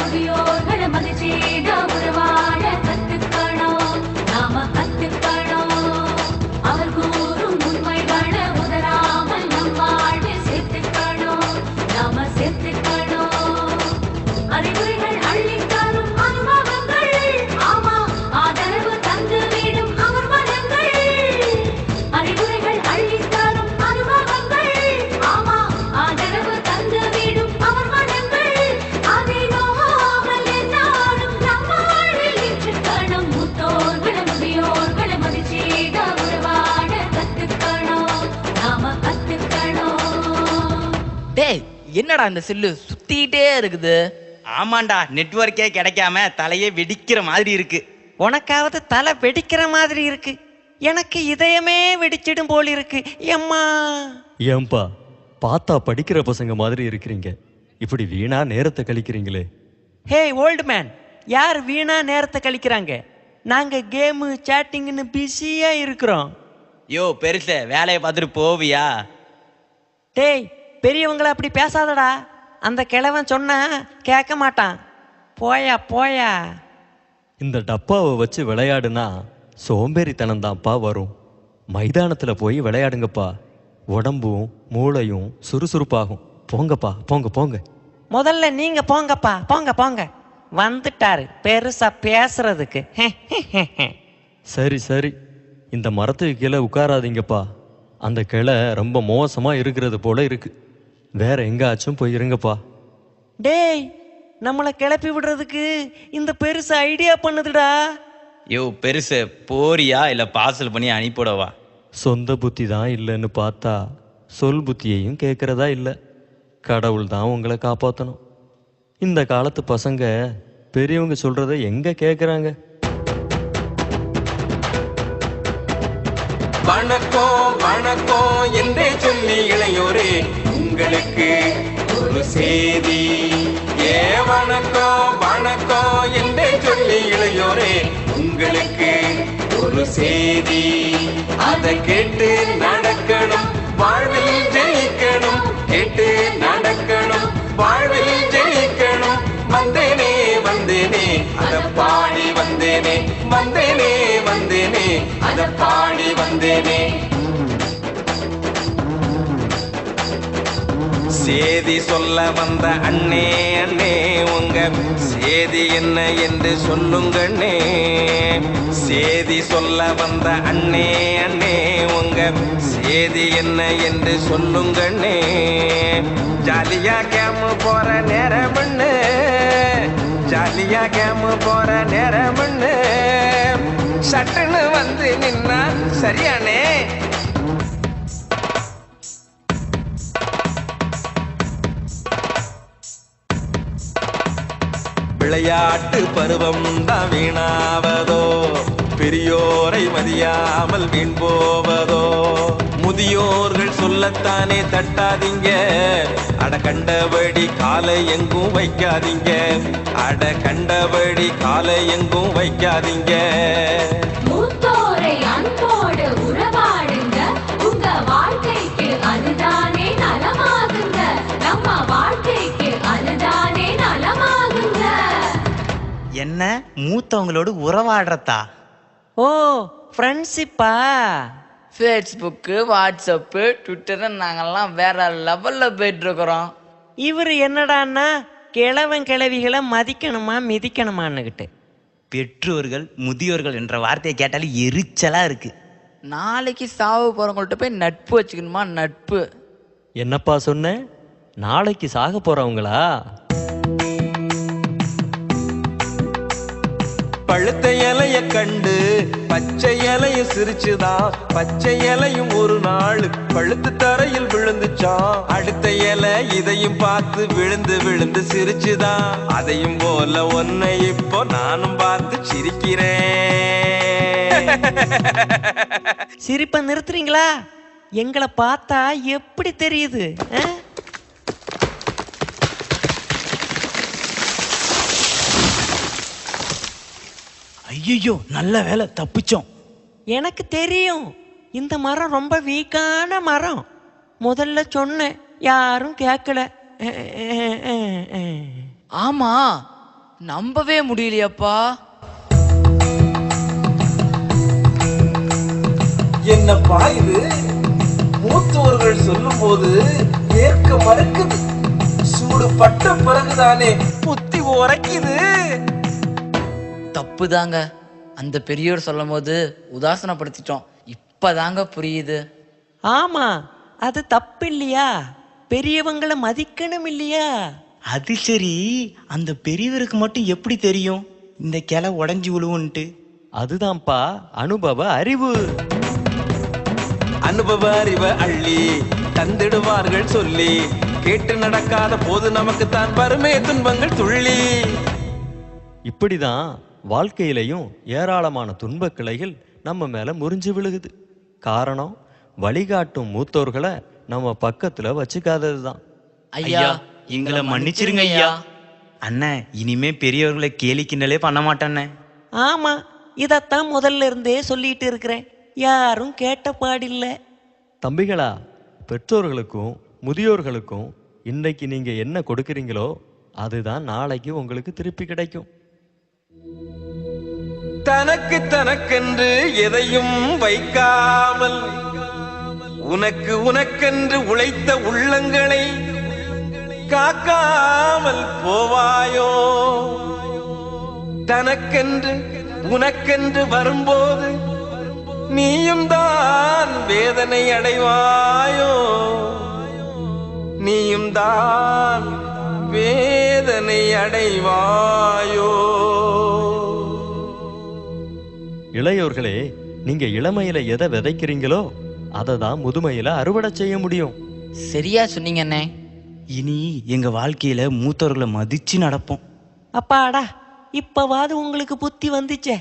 முதியோர்களை மதிச்சேட உறவாட கத்துக்கணும், நாம கத்துக்கணும். அவர் கூறும் உண்மைகளை உதராமல் நம் வாழ்வில் சேர்த்துக்கணும், நாம சேர்த்துக்கணும். அறிவுரைகள் அள்ளித்தரும் அனுபவங்கள், ஆமா ஆதரவு தந்து விடும் அவர் மனங்கள். அறிவுரைகள் அள்ளித்தரும் அனுபவங்கள், ஆமா ஆதரவு தந்து விடும் அவர் மனங்கள். அதை நோகாமல் என்னாலும் நம் வாழ்வில் ஏற்றுக்கணும். மூத்தோர்களை முதியோர்களை மதிச்சேட உறவாட கத்துக்கணும், நாம கத்துக்கணும். டேய், என்னடா இந்த செல்லு சுத்திட்டே இருக்குது? ஆமாண்டா, நெட்வொர்க்கே கிடைக்காம தலையே வெடிக்கிற மாதிரி இருக்கு. உனக்காவது தலை வெடிக்கிற மாதிரி இருக்கு, எனக்கு இதயமே வெடிச்சிடும் போல் இருக்கு. எம்மா ஏன்பா பார்த்தா படிக்கிற பசங்க மாதிரி இருக்கிறீங்க, இப்படி வீணா நேரத்தை கழிக்கிறீங்களே. ஹே ஓல்டு மேன், யார் வீணா நேரத்தை கழிக்கிறாங்க? நாங்க கேமு சேட்டிங்னு பிஸியா இருக்கிறோம். யோ பெருச, வேலையை பார்த்துட்டு போவியா? டேய், பெரியவங்கள அப்படி பேசாதடா, அந்த கிழவன் சொன்னா கேட்க மாட்டான். போயா போயா. இந்த டப்பாவை வச்சு விளையாடுனா சோம்பேறித்தனம் தான்ப்பா வரும். மைதானத்தில் போய் விளையாடுங்கப்பா, உடம்பும் மூளையும் சுறுசுறுப்பாகும். போங்கப்பா, போங்க போங்க. முதல்ல நீங்க போங்கப்பா, போங்க போங்க. வந்துட்டாரு பெருசா பேசுறதுக்கு. சரி சரி, இந்த மரத்துக்கு கீழே உட்காராதீங்கப்பா, அந்த கிளை ரொம்ப மோசமாக இருக்கிறது போல இருக்கு. வேற எங்காச்சும் போய் இருங்கப்பா. டேய், நம்மளை கிளப்பி விடுறதுக்கு இந்த பெருசு ஐடியா பண்ணுதுடா. யோ பெருச, போறியா இல்ல பார்சல் பண்ணி அனுப்பிவிடவா? சொந்த புத்தி தான் இல்லைன்னு பார்த்தா சொல் புத்தியையும் கேட்குறதா இல்லை. கடவுள் தான் உங்களை காப்பாற்றணும். இந்த காலத்து பசங்க பெரியவங்க சொல்கிறத எங்கே கேட்குறாங்க? வணக்கம் வணக்கம் என்றே சொல்லி இளையோரே உங்களுக்கு ஒரு செய்தி. ஏ வணக்கம் வணக்கம் என்றே சொல்லி இளையோரே உங்களுக்கு ஒரு செய்தி. அதை கேட்டு நடக்கணும், வாழ்வில் ஜெயிக்கணும். கேட்டு நடக்கணும், வாழ்வில் ஜெயிக்கணும். வந்தேனே வந்தேனே அத பாடி வந்தேனே, வந்தேனே வந்தேனே அத பாடி வந்தேனே. சேதி சொல்ல வந்த அண்ணே அண்ணே, உங்க சேதி என்ன என்று சொல்லுங்கண்ணே. சேதி சொல்ல வந்த அண்ணே அண்ணே, உங்க சேதி என்ன என்று சொல்லுங்கண்ணே. ஜாலியா கேமு போற நேரமண்ணு, ஜாலியா கேமு போற நேரமண்ணு. சட்டுன்னு வந்து நின்னா சரியானே. விளையாட்டு பருவம் தான் வீணாவதோ, பெரியோரை மதியாமல் வீண் போவதோ. முதியோர்கள் சொல்லத்தானே தட்டாதீங்க, அட கண்டபடி காலை எங்கும் வைக்காதீங்க. அட கண்டபடி காலை எங்கும் வைக்காதீங்க. மூத்தோரை அன்போடு உறவாடுங்க, உங்க வாழ்க்கைக்கு அதுதானே நலமாகுங்க. நம்ம வாழ்க்கைக்கு அதுதானே நலமாகுங்க. என்ன மூத்தவங்களோடு உறவாடுறதா? ஓ, ஃப்ரெண்ட்ஷிப்பா? ஃபேஸ்புக்கு, வாட்ஸ்அப்பு, ட்விட்டரு நாங்கெல்லாம் வேற லெவல்ல போயிட்டு இருக்கிறோம். இவர் என்னடான்னா கிழவன் கிழவிகளை மதிக்கணுமா மிதிக்கணுமான்னுக்கிட்டு. பெற்றோர்கள் முதியோர்கள் என்ற வார்த்தையை கேட்டாலே எரிச்சலா இருக்கு. நாளைக்கு சாவு போறவங்கள்ட்ட போய் நட்பு வச்சுக்கணுமா? நட்பு என்னப்பா சொன்ன? நாளைக்கு சாக போறவங்களா? பழுத்த இலைய கண்டு பச்சை இலையும் சிரிச்சுதான். பச்சை இலையும் ஒரு நாள் பழுத்து தரையில் விழுந்துச்சான். அடுத்த இலை இதையும் பார்த்து விழுந்து விழுந்து சிரிச்சுதான். அதையும் போல ஒன்னை இப்போ நானும் பார்த்து சிரிக்கிறேன். சிரிப்பை நிறுத்துறீங்களா? எங்களை பார்த்தா எப்படி தெரியுது? ஐயோ, நல்ல வேலை தப்பிச்சோம். எனக்கு தெரியும், இந்த மரம் ரொம்ப வீக்கான மரம். முதல்ல சொன்னேன், யாரும் கேட்கல. ஆமா, நம்பவே முடியலையாப்பா. என்னப்பா இது? மூத்தவர்கள் சொல்லும் போது ஏற்க மறுக்குது. சூடு பட்ட பிறகுதானே புத்தி உரைக்குது. தப்பு தாங்க. அந்த பெரியோர் சொல்லும் போது உதாசனப்படுத்திட்டோம். இப்பதாங்க புரியுது. ஆமா, அது தப்பு இல்லையா? பெரியவங்களை மதிக்கணும் இல்லையா? அது சரி, அந்த பெரியவருக்கு மட்டும் எப்படி தெரியும் இந்த கிளை உடஞ்சி விழுவுன்ட்டு? அதுதான்ப்பா அனுபவ அறிவு. அனுபவ அறிவ அள்ளி தந்திடுவார்கள் சொல்லி, கேட்டு நடக்காத போது நமக்கு தான் வருமே துன்பங்கள் துள்ளி. இப்படிதான் வாழ்க்கையிலையும் ஏராளமான துன்பக் கிளைகள் நம்ம மேல முறிஞ்சு விழுகுது. காரணம், வழிகாட்டும் மூத்தோர்களை நம்ம பக்கத்துல வச்சுக்காதது தான். ஐயா, எங்களை மன்னிச்சிருங்க ஐயா. அண்ணன், இனிமே பெரியவர்களை கேலி கிண்டலே பண்ண மாட்டேண்ணே. ஆமா, இதத்தான் முதல்ல இருந்தே சொல்லிட்டு இருக்கிறேன். யாரும் கேட்ட பாடில்லை. தம்பிகளா, பெற்றோர்களுக்கும் முதியோர்களுக்கும் இன்னைக்கு நீங்க என்ன கொடுக்குறீங்களோ அதுதான் நாளைக்கு உங்களுக்கு திருப்பி கிடைக்கும். தனக்கு தனக்கென்று எதையும் வைக்காமல், உனக்கு உனக்கென்று உழைத்த உள்ளங்களை காக்காமல் போவாயோ? தனக்கென்று உனக்கென்று வரும்போது நீயும் தான் வேதனை அடைவாயோ? நீயும் தான் வேதனை அடைவாயோ? இளையோர்களே, நீங்க இளமையில எதை விதைக்கிறீங்களோ அதை தான் முதுமையில அறுவடை செய்ய முடியும். சரியா சொன்னீங்க அண்ணே. இனி எங்க வாழ்க்கையில மூத்தவர்களை மதிச்சு நடப்போம். அப்பாடா, இப்பவாது உங்களுக்கு புத்தி வந்துச்சே.